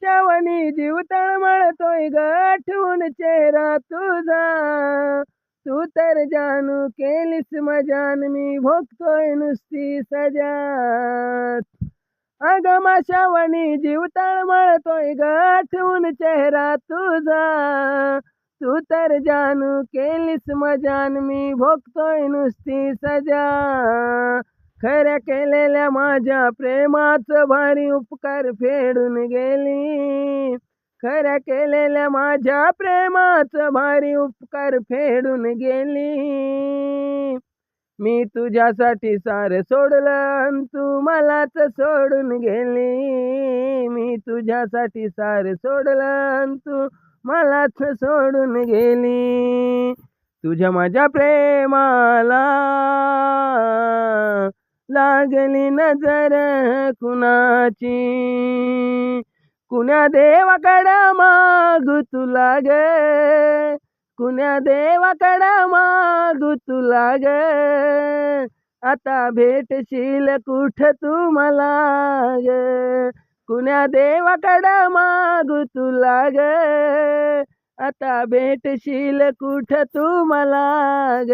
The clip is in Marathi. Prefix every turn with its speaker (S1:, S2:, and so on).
S1: गमाशावनी जीव तळमळतोय ग आठवून चेहरा तुझा. तू तर जानू केलीस मजान मी भोगतोय नुसती सजा. गमाशावनी जीव तळमळतोय ग आठवून चेहरा तुझा. तू तर जानू केलीस मजान मी भोगतोय नुसती सजा. खऱ्या केलेल्या माझ्या प्रेमाचं भारी उपकार फेडून गेली. खऱ्या केलेल्या माझ्या प्रेमाचं भारी उपकार फेडून गेली. मी तुझ्यासाठी सारं सोडलं अन तू मलाच सोडून गेली. मी तुझ्यासाठी सारं सोडलं अन तू मलाच सोडून गेली. तुझ्या माझ्या प्रेमाला लागली नजर कुणाची. कुण्या देवाकडं मागू तुला ग. कुण्या देवाकडं मागू तुला ग. आता भेटशील कुठं तू मला ग. कुण्या देवाकडं मागू तुला ग. आता भेटशील कुठं तू मला ग.